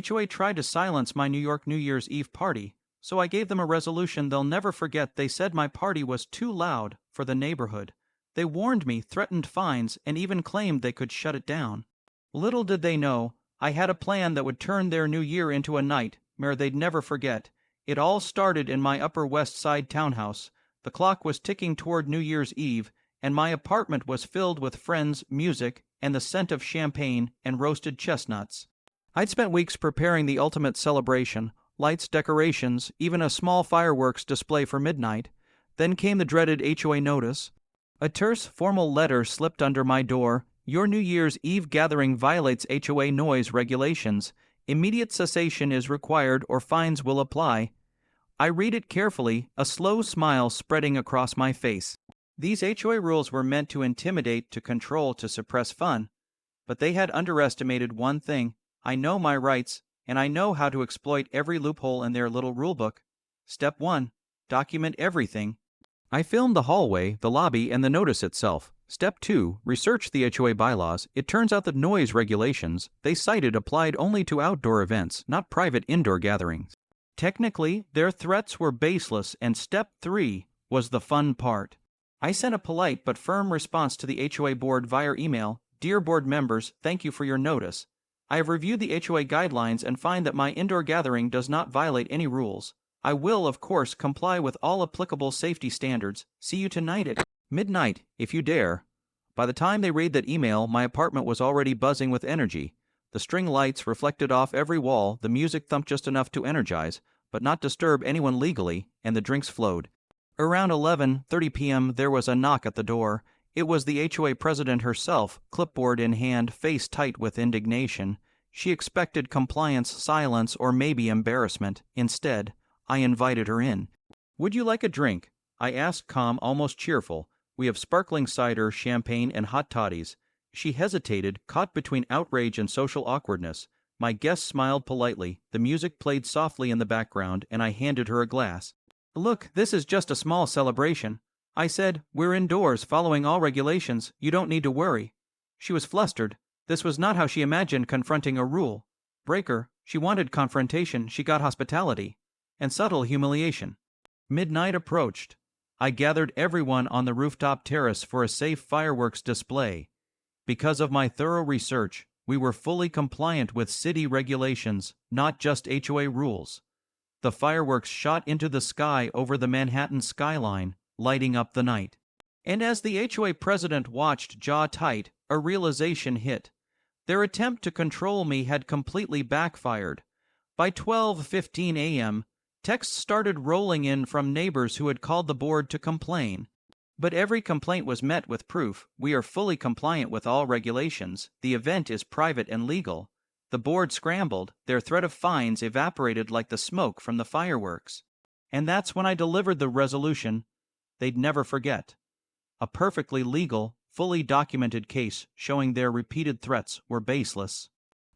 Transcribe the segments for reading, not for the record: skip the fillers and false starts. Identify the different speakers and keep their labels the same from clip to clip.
Speaker 1: HOA tried to silence my New York New Year's Eve party, so I gave them a resolution they'll never forget. They said my party was too loud for the neighborhood. They warned me, threatened fines, and even claimed they could shut it down. Little did they know, I had a plan that would turn their new year into a nightmare they'd never forget. It all started in my Upper West Side townhouse. The clock was ticking toward New Year's Eve, and my apartment was filled with friends, music, and the scent of champagne and roasted chestnuts. I'd spent weeks preparing the ultimate celebration, lights, decorations, even a small fireworks display for midnight. Then came the dreaded HOA notice. A terse, formal letter slipped under my door. Your New Year's Eve gathering violates HOA noise regulations. Immediate cessation is required or fines will apply. I read it carefully, a slow smile spreading across my face. These HOA rules were meant to intimidate, to control, to suppress fun. But they had underestimated one thing. I know my rights, and I know how to exploit every loophole in their little rulebook. Step 1. Document everything. I filmed the hallway, the lobby, and the notice itself. Step 2. Research the HOA bylaws. It turns out that noise regulations they cited applied only to outdoor events, not private indoor gatherings. Technically, their threats were baseless, and Step 3 was the fun part. I sent a polite but firm response to the HOA board via email. Dear board members, thank you for your notice. I have reviewed the HOA guidelines and find that my indoor gathering does not violate any rules. I will, of course, comply with all applicable safety standards. See you tonight at midnight, if you dare. By the time they read that email, my apartment was already buzzing with energy. The string lights reflected off every wall, the music thumped just enough to energize, but not disturb anyone legally, and the drinks flowed. Around 11:30 p.m. there was a knock at the door. It was the HOA president herself, clipboard in hand, face tight with indignation. She expected compliance, silence, or maybe embarrassment. Instead, I invited her in. Would you like a drink? I asked, calm, almost cheerful. We have sparkling cider, champagne, and hot toddies. She hesitated, caught between outrage and social awkwardness. My guest smiled politely. The music played softly in the background, and I handed her a glass. Look, this is just a small celebration. I said, we're indoors, following all regulations. You don't need to worry. She was flustered. This was not how she imagined confronting a rule breaker. She wanted confrontation. She got hospitality and subtle humiliation. Midnight approached. I gathered everyone on the rooftop terrace for a safe fireworks display. Because of my thorough research, we were fully compliant with city regulations, not just HOA rules. The fireworks shot into the sky over the Manhattan skyline, lighting up the night. And as the HOA president watched, jaw tight, a realization hit. Their attempt to control me had completely backfired. By 12:15 a.m., texts started rolling in from neighbors who had called the board to complain. But every complaint was met with proof. We are fully compliant with all regulations. The event is private and legal. The board scrambled. Their threat of fines evaporated like the smoke from the fireworks. And that's when I delivered the resolution they'd never forget. A perfectly legal, fully documented case showing their repeated threats were baseless.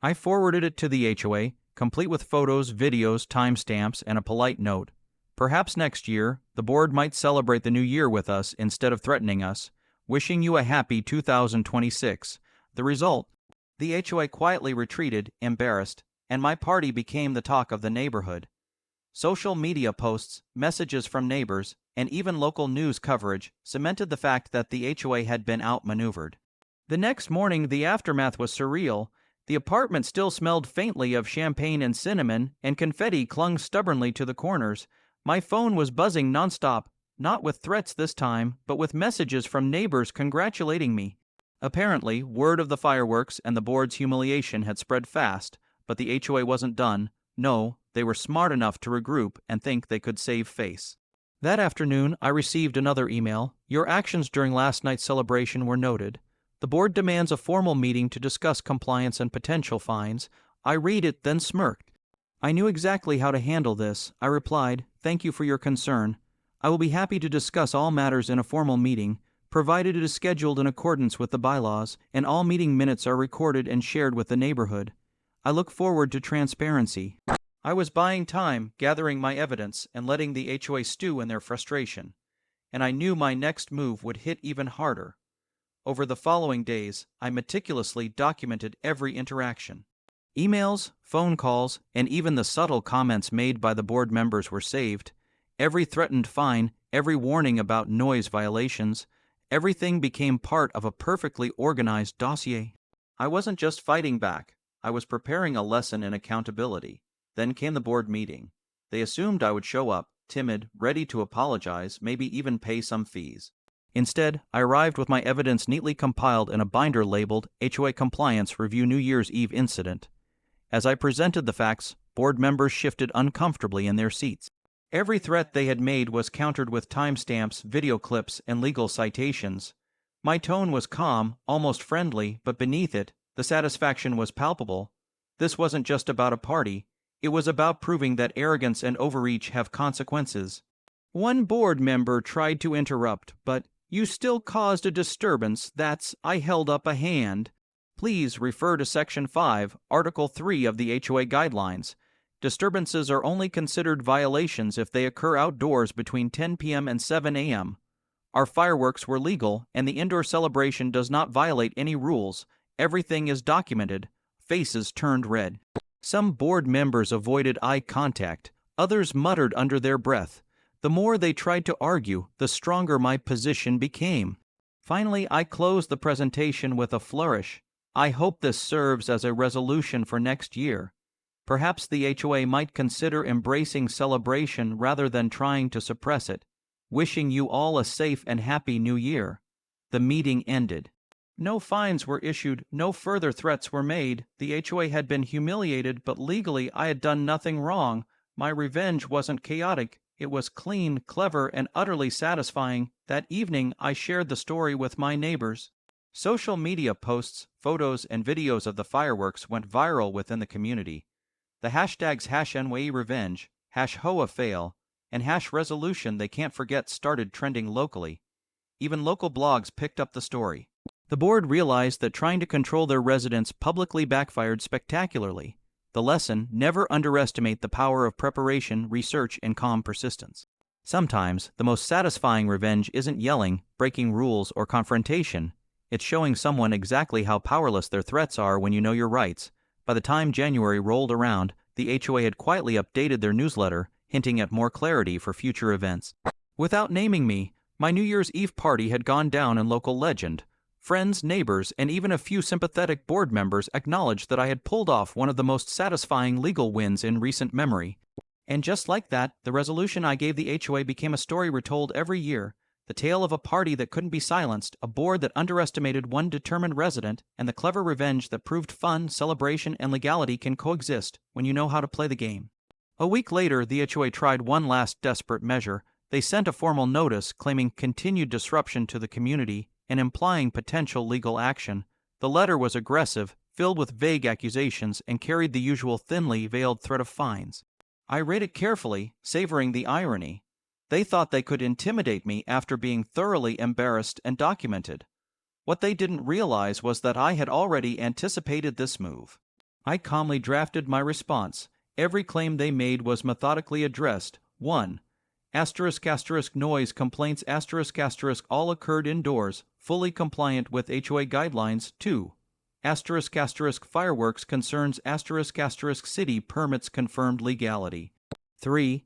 Speaker 1: I forwarded it to the HOA, complete with photos, videos, timestamps, and a polite note. Perhaps next year, the board might celebrate the new year with us instead of threatening us. Wishing you a happy 2026. The result? The HOA quietly retreated, embarrassed, and my party became the talk of the neighborhood. Social media posts, messages from neighbors, and even local news coverage cemented the fact that the HOA had been outmaneuvered. The next morning, the aftermath was surreal. The apartment still smelled faintly of champagne and cinnamon, and confetti clung stubbornly to the corners. My phone was buzzing nonstop, not with threats this time, but with messages from neighbors congratulating me. Apparently, word of the fireworks and the board's humiliation had spread fast, but the HOA wasn't done. No, they were smart enough to regroup and think they could save face. That afternoon, I received another email. Your actions during last night's celebration were noted. The board demands a formal meeting to discuss compliance and potential fines. I read it, then smirked. I knew exactly how to handle this. I replied, thank you for your concern. I will be happy to discuss all matters in a formal meeting, provided it is scheduled in accordance with the bylaws, and all meeting minutes are recorded and shared with the neighborhood. I look forward to transparency. I was buying time, gathering my evidence, and letting the HOA stew in their frustration. And I knew my next move would hit even harder. Over the following days, I meticulously documented every interaction. Emails, phone calls, and even the subtle comments made by the board members were saved. Every threatened fine, every warning about noise violations, everything became part of a perfectly organized dossier. I wasn't just fighting back, I was preparing a lesson in accountability. Then came the board meeting. They assumed I would show up, timid, ready to apologize, maybe even pay some fees. Instead, I arrived with my evidence neatly compiled in a binder labeled HOA Compliance Review New Year's Eve Incident. As I presented the facts, board members shifted uncomfortably in their seats. Every threat they had made was countered with timestamps, video clips, and legal citations. My tone was calm, almost friendly, but beneath it, the satisfaction was palpable. This wasn't just about a party, it was about proving that arrogance and overreach have consequences. One board member tried to interrupt, but "You still caused a disturbance, I held up a hand." Please refer to Section 5, Article 3 of the HOA Guidelines. Disturbances are only considered violations if they occur outdoors between 10 p.m. and 7 a.m. Our fireworks were legal, and the indoor celebration does not violate any rules. Everything is documented. Faces turned red. Some board members avoided eye contact. Others muttered under their breath. The more they tried to argue, the stronger my position became. Finally, I closed the presentation with a flourish. I hope this serves as a resolution for next year. Perhaps the HOA might consider embracing celebration rather than trying to suppress it. Wishing you all a safe and happy new year. The meeting ended. No fines were issued, no further threats were made. The HOA had been humiliated, but legally I had done nothing wrong. My revenge wasn't chaotic. It was clean, clever, and utterly satisfying. That evening, I shared the story with my neighbors. Social media posts, photos, and videos of the fireworks went viral within the community. The hashtags #NYERevenge, #HOAFail, and #resolution they can't forget started trending locally. Even local blogs picked up the story. The board realized that trying to control their residents publicly backfired spectacularly. The lesson: never underestimate the power of preparation, research, and calm persistence. Sometimes, the most satisfying revenge isn't yelling, breaking rules, or confrontation. It's showing someone exactly how powerless their threats are when you know your rights. By the time January rolled around, the HOA had quietly updated their newsletter, hinting at more clarity for future events. Without naming me, my New Year's Eve party had gone down in local legend. Friends, neighbors, and even a few sympathetic board members acknowledged that I had pulled off one of the most satisfying legal wins in recent memory. And just like that, the resolution I gave the HOA became a story retold every year. The tale of a party that couldn't be silenced, a board that underestimated one determined resident, and the clever revenge that proved fun, celebration, and legality can coexist when you know how to play the game. A week later, the HOA tried one last desperate measure. They sent a formal notice claiming continued disruption to the community and implying potential legal action. The letter was aggressive, filled with vague accusations, and carried the usual thinly veiled threat of fines. I read it carefully, savoring the irony. They thought they could intimidate me after being thoroughly embarrassed and documented. What they didn't realize was that I had already anticipated this move. I calmly drafted my response. Every claim they made was methodically addressed. 1. Noise complaints all occurred indoors, fully compliant with HOA guidelines. 2. Fireworks concerns city permits confirmed legality. 3.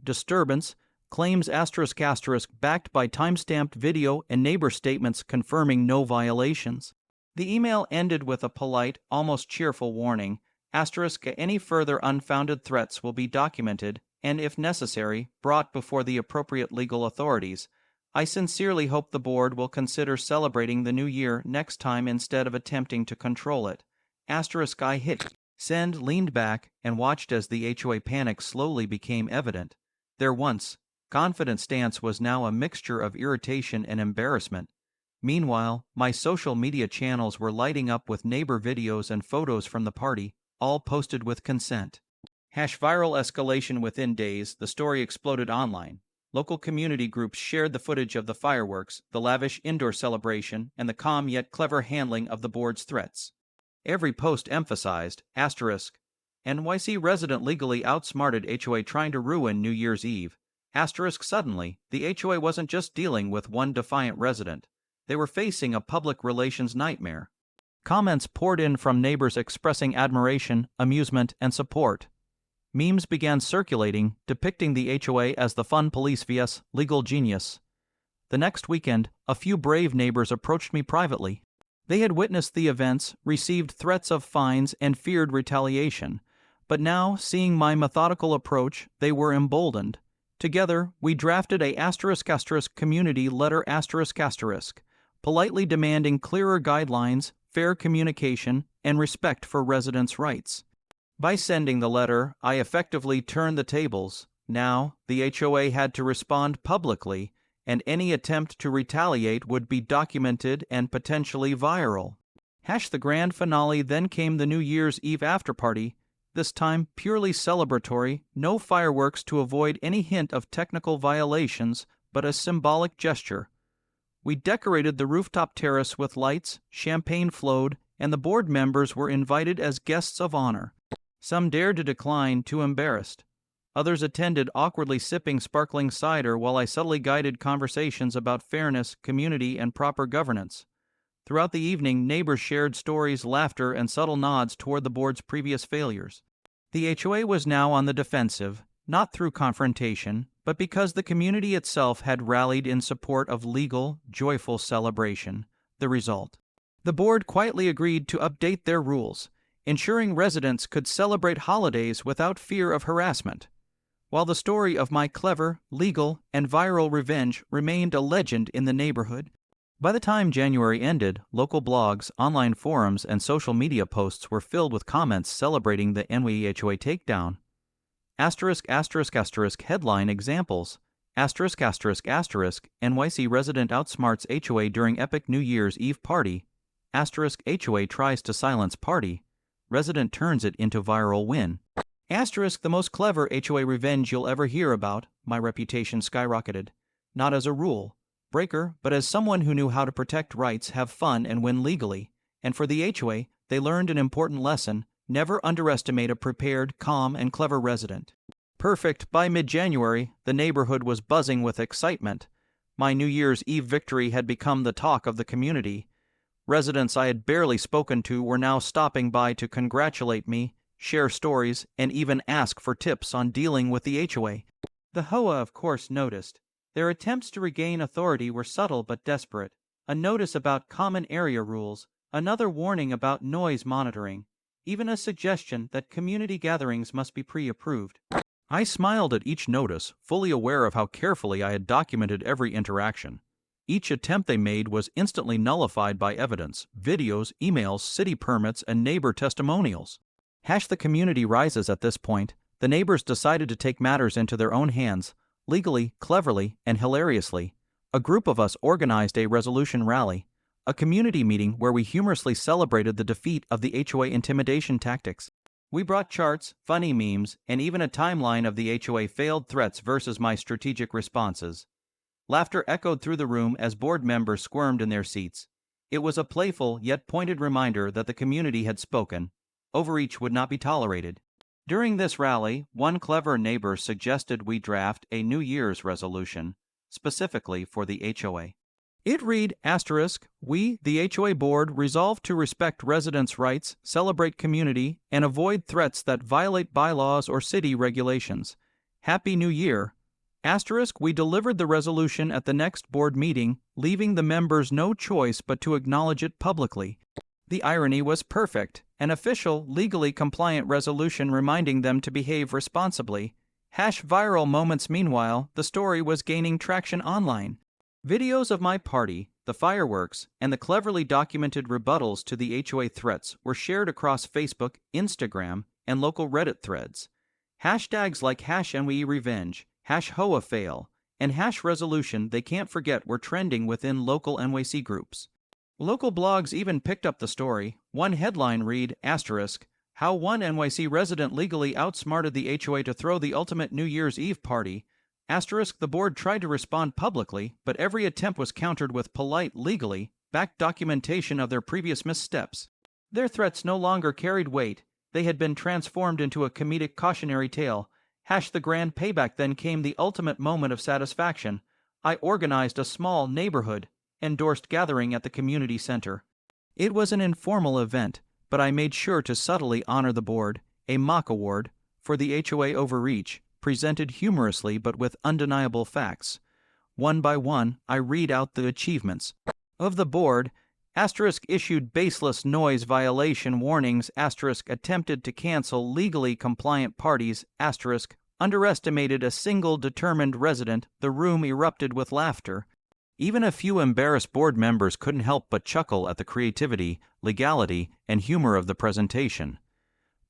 Speaker 1: Disturbance claims backed by timestamped video and neighbor statements confirming no violations. The email ended with a polite, almost cheerful warning. Any further unfounded threats will be documented and, if necessary, brought before the appropriate legal authorities. I sincerely hope the board will consider celebrating the new year next time instead of attempting to control it. I hit send, leaned back, and watched as the HOA panic slowly became evident. Their once confident stance was now a mixture of irritation and embarrassment. Meanwhile, my social media channels were lighting up with neighbor videos and photos from the party, all posted with consent. Viral escalation within days, the story exploded online. Local community groups shared the footage of the fireworks, the lavish indoor celebration, and the calm yet clever handling of the board's threats. Every post emphasized, NYC resident legally outsmarted HOA trying to ruin New Year's Eve. Suddenly, the HOA wasn't just dealing with one defiant resident. They were facing a public relations nightmare. Comments poured in from neighbors expressing admiration, amusement, and support. Memes began circulating, depicting the HOA as the fun police vs. legal genius. The next weekend, a few brave neighbors approached me privately. They had witnessed the events, received threats of fines, and feared retaliation. But now, seeing my methodical approach, they were emboldened. Together, we drafted a *** community letter ***, politely demanding clearer guidelines, fair communication, and respect for residents' rights. By sending the letter, I effectively turned the tables. Now, the HOA had to respond publicly, and any attempt to retaliate would be documented and potentially viral. The grand finale. Then came the New Year's Eve afterparty, this time purely celebratory, no fireworks to avoid any hint of technical violations, but a symbolic gesture. We decorated the rooftop terrace with lights, champagne flowed, and the board members were invited as guests of honor. Some dared to decline, too embarrassed. Others attended, awkwardly sipping sparkling cider while I subtly guided conversations about fairness, community, and proper governance. Throughout the evening, neighbors shared stories, laughter, and subtle nods toward the board's previous failures. The HOA was now on the defensive, not through confrontation, but because the community itself had rallied in support of legal, joyful celebration. The result: the board quietly agreed to update their rules, ensuring residents could celebrate holidays without fear of harassment. While the story of my clever, legal, and viral revenge remained a legend in the neighborhood, by the time January ended, local blogs, online forums, and social media posts were filled with comments celebrating the NYHOA takedown. ***** headline examples: ****NYC resident outsmarts HOA during epic New Year's Eve party. **HOA tries to silence party. Resident turns it into viral win. **The most clever HOA revenge you'll ever hear about. My reputation skyrocketed. Not as a rule breaker, but as someone who knew how to protect rights, have fun, and win legally. And for the HOA, they learned an important lesson: never underestimate a prepared, calm, and clever resident. Perfect. By mid-January, the neighborhood was buzzing with excitement. My New Year's Eve victory had become the talk of the community. Residents I had barely spoken to were now stopping by to congratulate me, share stories, and even ask for tips on dealing with the HOA. The HOA, of course, noticed. Their attempts to regain authority were subtle but desperate. A notice about common area rules, another warning about noise monitoring, even a suggestion that community gatherings must be pre-approved. I smiled at each notice, fully aware of how carefully I had documented every interaction. Each attempt they made was instantly nullified by evidence, videos, emails, city permits, and neighbor testimonials. The community rises. At this point, the neighbors decided to take matters into their own hands. Legally, cleverly, and hilariously, a group of us organized a resolution rally, a community meeting where we humorously celebrated the defeat of the HOA intimidation tactics. We brought charts, funny memes, and even a timeline of the HOA failed threats versus my strategic responses. Laughter echoed through the room as board members squirmed in their seats. It was a playful yet pointed reminder that the community had spoken. Overreach would not be tolerated. During this rally, one clever neighbor suggested we draft a New Year's resolution, specifically for the HOA. It read, "We, the HOA board, resolve to respect residents' rights, celebrate community, and avoid threats that violate bylaws or city regulations. Happy New Year." We delivered the resolution at the next board meeting, leaving the members no choice but to acknowledge it publicly. The irony was perfect. An official, legally compliant resolution reminding them to behave responsibly. Viral moments. Meanwhile, the story was gaining traction online. Videos of my party, the fireworks, and the cleverly documented rebuttals to the HOA threats were shared across Facebook, Instagram, and local Reddit threads. Hashtags like #NYRevenge, #HOA fail, and #resolution they can't forget were trending within local NYC groups. Local blogs even picked up the story. One headline read, "How one NYC resident legally outsmarted the HOA to throw the ultimate New Year's Eve party." The board tried to respond publicly, but every attempt was countered with polite, legally backed documentation of their previous missteps. Their threats no longer carried weight. They had been transformed into a comedic cautionary tale. The grand payback. Then came the ultimate moment of satisfaction. I organized a small neighborhood endorsed gathering at the community center. It was an informal event, but I made sure to subtly honor the board, a mock award, for the HOA overreach, presented humorously but with undeniable facts. One by one, I read out the achievements. Of the board, issued baseless noise violation warnings, attempted to cancel legally compliant parties, underestimated a single determined resident, the room erupted with laughter. Even a few embarrassed board members couldn't help but chuckle at the creativity, legality, and humor of the presentation.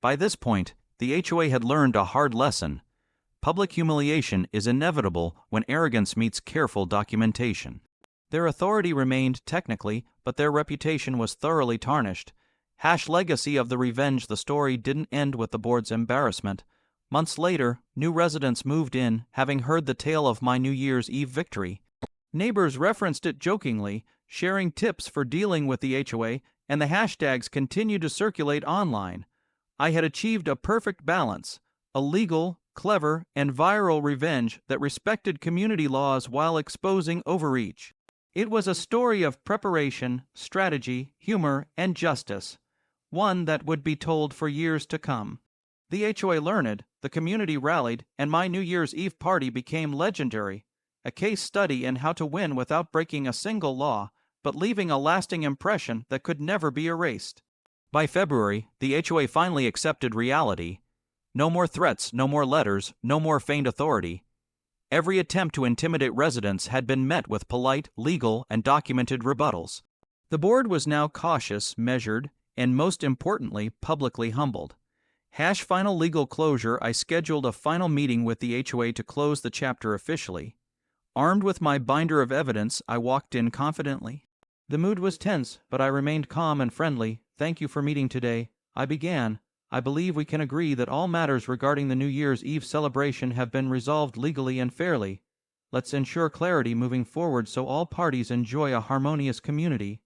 Speaker 1: By this point, the HOA had learned a hard lesson. Public humiliation is inevitable when arrogance meets careful documentation. Their authority remained, technically, but their reputation was thoroughly tarnished. Legacy of the revenge. The story didn't end with the board's embarrassment. Months later, new residents moved in, having heard the tale of my New Year's Eve victory. Neighbors referenced it jokingly, sharing tips for dealing with the HOA, and the hashtags continued to circulate online. I had achieved a perfect balance, a legal, clever, and viral revenge that respected community laws while exposing overreach. It was a story of preparation, strategy, humor, and justice, one that would be told for years to come. The HOA learned, the community rallied, and my New Year's Eve party became legendary, a case study in how to win without breaking a single law, but leaving a lasting impression that could never be erased. By February, the HOA finally accepted reality. No more threats, no more letters, no more feigned authority. Every attempt to intimidate residents had been met with polite, legal, and documented rebuttals. The board was now cautious, measured, and most importantly, publicly humbled. Final legal closure. I scheduled a final meeting with the HOA to close the chapter officially. Armed with my binder of evidence, I walked in confidently. The mood was tense, but I remained calm and friendly. "Thank you for meeting today," I began. "I believe we can agree that all matters regarding the New Year's Eve celebration have been resolved legally and fairly. Let's ensure clarity moving forward so all parties enjoy a harmonious community."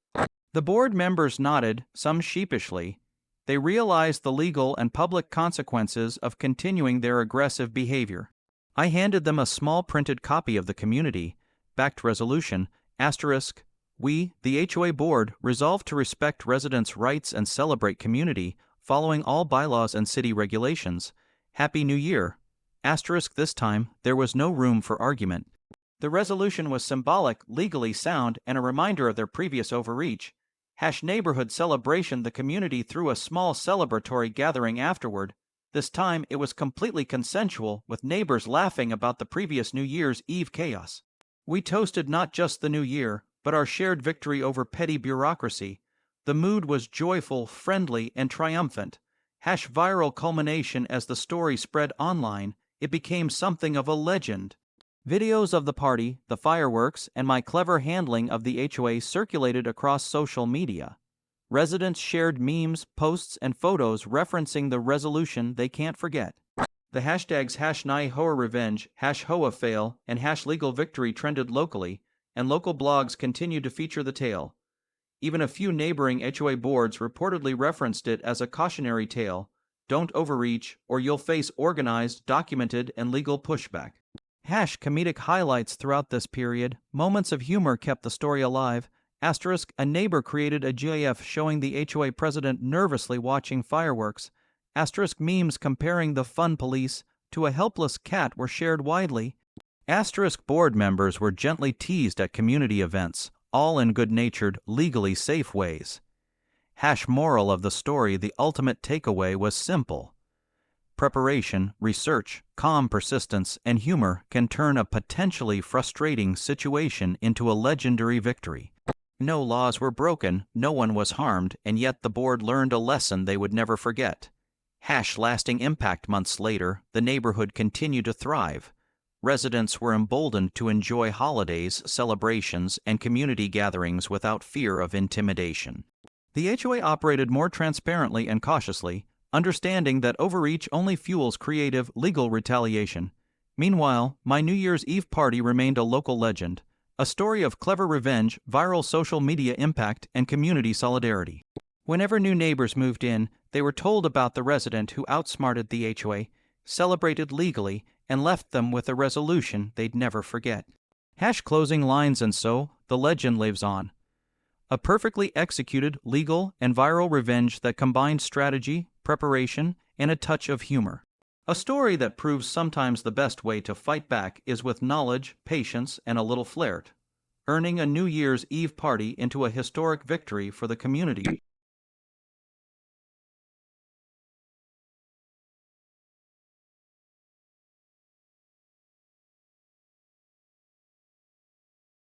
Speaker 1: The board members nodded, some sheepishly. They realized the legal and public consequences of continuing their aggressive behavior. I handed them a small printed copy of the community-backed resolution, "We, the HOA board, resolve to respect residents' rights and celebrate community, following all bylaws and city regulations. Happy New Year." This time, there was no room for argument. The resolution was symbolic, legally sound, and a reminder of their previous overreach. Neighborhood celebration. The community threw a small celebratory gathering afterward. This time, it was completely consensual, with neighbors laughing about the previous New Year's Eve chaos. We toasted not just the new year, but our shared victory over petty bureaucracy. The mood was joyful, friendly, and triumphant. Viral culmination. As the story spread online, it became something of a legend. Videos of the party, the fireworks, and my clever handling of the HOA circulated across social media. Residents shared memes, posts, and photos referencing the resolution they can't forget. The hashtags #HOA revenge, #HOA fail, and #legal victory trended locally, and local blogs continued to feature the tale. Even a few neighboring HOA boards reportedly referenced it as a cautionary tale: "Don't overreach, or you'll face organized, documented, and legal pushback." Comedic highlights throughout this period. Moments of humor kept the story alive. A neighbor created a GIF showing the HOA president nervously watching fireworks. Memes comparing the fun police to a helpless cat were shared widely. Board members were gently teased at community events, all in good-natured, legally safe ways. Moral of the story. The ultimate takeaway was simple. Preparation, research, calm persistence, and humor can turn a potentially frustrating situation into a legendary victory. No laws were broken, no one was harmed, and yet the board learned a lesson they would never forget. Lasting impact. Months later, the neighborhood continued to thrive. Residents were emboldened to enjoy holidays, celebrations, and community gatherings without fear of intimidation. The HOA operated more transparently and cautiously, understanding that overreach only fuels creative, legal retaliation. Meanwhile, my New Year's Eve party remained a local legend, a story of clever revenge, viral social media impact, and community solidarity. Whenever new neighbors moved in, they were told about the resident who outsmarted the HOA, celebrated legally, and left them with a resolution they'd never forget. Closing lines. And so, the legend lives on. A perfectly executed, legal, and viral revenge that combined strategy, preparation, and a touch of humor. A story that proves sometimes the best way to fight back is with knowledge, patience, and a little flair, earning a New Year's Eve party into a historic victory for the community.